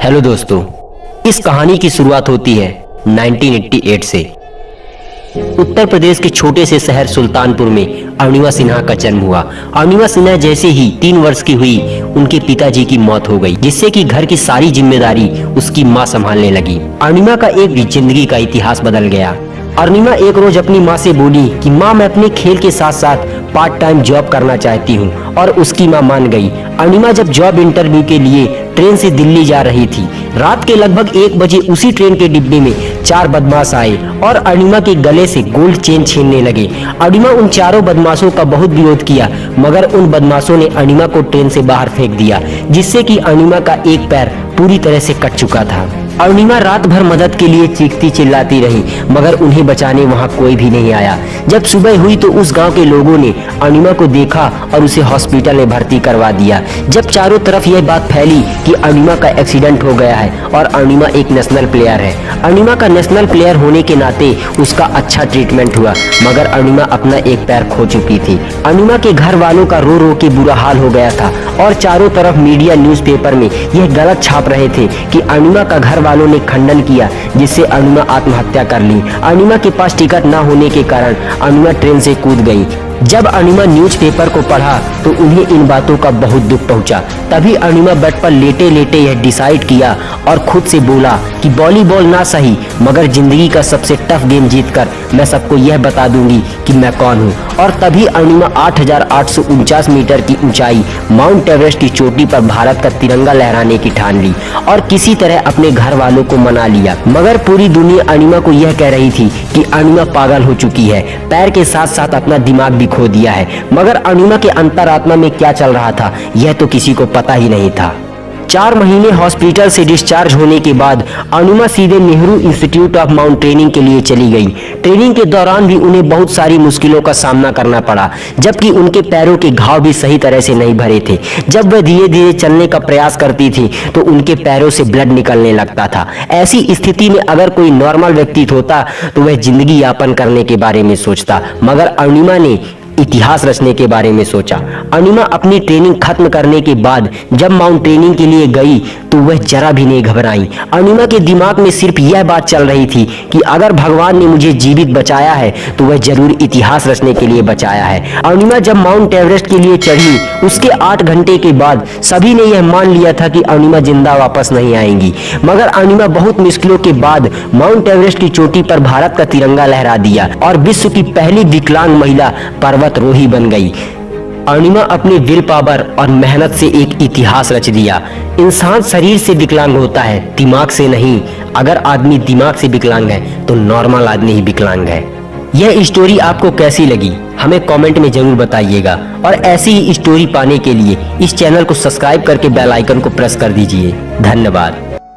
Hello दोस्तों, इस कहानी की शुरुआत होती है 1988 से। उत्तर प्रदेश के छोटे से शहर सुल्तानपुर में अरुणिमा सिन्हा का जन्म हुआ। अरुणिमा सिन्हा जैसे ही 3 वर्ष की हुई, उनके पिताजी की मौत हो गई, जिससे कि घर की सारी जिम्मेदारी उसकी माँ संभालने लगी। अरुणिमा का एक जिंदगी का इतिहास बदल गया। अरुणिमा एक रोज अपनी माँ से बोली कि माँ, मैं अपने खेल के साथ साथ पार्ट टाइम जॉब करना चाहती हूँ, और उसकी माँ मान गई। अरुणिमा जब जॉब इंटरव्यू के लिए ट्रेन से दिल्ली जा रही थी, रात के लगभग 1 बजे उसी ट्रेन के डिब्बे में 4 बदमाश आए और अरुणिमा के गले से गोल्ड चेन छीनने लगे। अरुणिमा उन चारों बदमाशों का बहुत विरोध किया, मगर उन बदमाशों ने अरुणिमा को ट्रेन से बाहर फेंक दिया, जिससे कि अरुणिमा का एक पैर पूरी तरह से कट चुका था। अरुणिमा रात भर मदद के लिए चीखती चिल्लाती रही, मगर उन्हें बचाने वहां कोई भी नहीं आया। जब सुबह हुई तो उस गांव के लोगों ने अरुणिमा को देखा और उसे हॉस्पिटल में भर्ती करवा दिया। जब चारों तरफ यह बात फैली कि अरुणिमा का एक्सीडेंट हो गया है और अरुणिमा एक नेशनल प्लेयर है। अरुणिमा का नेशनल प्लेयर होने के नाते उसका अच्छा ट्रीटमेंट हुआ, मगर अरुणिमा अपना एक पैर खो चुकी थी। अरुणिमा के घर वालों का रो रो के बुरा हाल हो गया था और चारों तरफ मीडिया न्यूज़पेपर में यह गलत छाप रहे थे कि अरुणिमा का घर वालों ने खंडन किया, जिससे अरुणिमा आत्महत्या कर ली। अरुणिमा के पास टिकट न होने के कारण अरुणिमा ट्रेन से कूद गई। जब अरुणिमा न्यूज़पेपर को पढ़ा तो उन्हें इन बातों का बहुत दुख पहुंचा। तभी अरुणिमा बेड पर लेटे लेटे यह डिसाइड किया और खुद से बोला कि वॉलीबॉल ना सही, मगर जिंदगी का सबसे टफ गेम जीतकर मैं सबको यह बता दूंगी कि मैं कौन हूँ। और तभी अरुणिमा 8,849 मीटर की ऊंचाई माउंट एवरेस्ट की चोटी पर भारत का तिरंगा लहराने की ठान ली और किसी तरह अपने घर वालों को मना लिया। मगर पूरी दुनिया अरुणिमा को यह कह रही थी कि अरुणिमा पागल हो चुकी है, पैर के साथ साथ अपना दिमाग भी खो दिया है। मगर अरुणिमा के अंतरात्मा में क्या चल रहा था, यह तो किसी को पता ही नहीं था। 4 महीने हॉस्पिटल से डिस्चार्ज होने के बाद अरुणिमा सीधे नेहरू इंस्टीट्यूट ऑफ माउंटेनियरिंग के लिए चली गई। ट्रेनिंग के दौरान भी उन्हें बहुत सारी मुश्किलों का सामना करना पड़ा, जबकि उनके पैरों के घाव भी सही तरह से नहीं भरे थे। जब वह धीरे धीरे चलने का प्रयास करती थी तो उनके पैरों से ब्लड निकलने लगता था। ऐसी स्थिति में अगर कोई नॉर्मल व्यक्ति होता तो वह जिंदगी यापन करने के बारे में सोचता, मगर अरुणिमा ने इतिहास रचने के बारे में सोचा। अरुणिमा अपनी ट्रेनिंग खत्म करने के बाद जब माउंटेनिंग के लिए गई तो वह जरा भी नहीं घबराई। अरुणिमा के दिमाग में सिर्फ यह बात चल रही थी कि अगर भगवान ने मुझे जीवित बचाया है तो वह जरूर इतिहास रचने के लिए बचाया है। अरुणिमा जब माउंट एवरेस्ट के लिए चढ़ी, उसके 8 घंटे के बाद सभी ने यह मान लिया था कि अरुणिमा जिंदा वापस नहीं आएंगी, मगर अरुणिमा बहुत मुश्किलों के बाद माउंट एवरेस्ट की चोटी पर भारत का तिरंगा लहरा दिया और विश्व की पहली विकलांग महिला पर्वतारोही बन गई। अरुणिमा अपनी विल पावर और मेहनत से एक इतिहास रच दिया। इंसान शरीर से विकलांग होता है, दिमाग से नहीं। अगर आदमी दिमाग से विकलांग है तो नॉर्मल आदमी ही विकलांग है। यह स्टोरी आपको कैसी लगी हमें कमेंट में जरूर बताइएगा, और ऐसी ही स्टोरी पाने के लिए इस चैनल को सब्सक्राइब करके बेल आइकन को प्रेस कर दीजिए। धन्यवाद।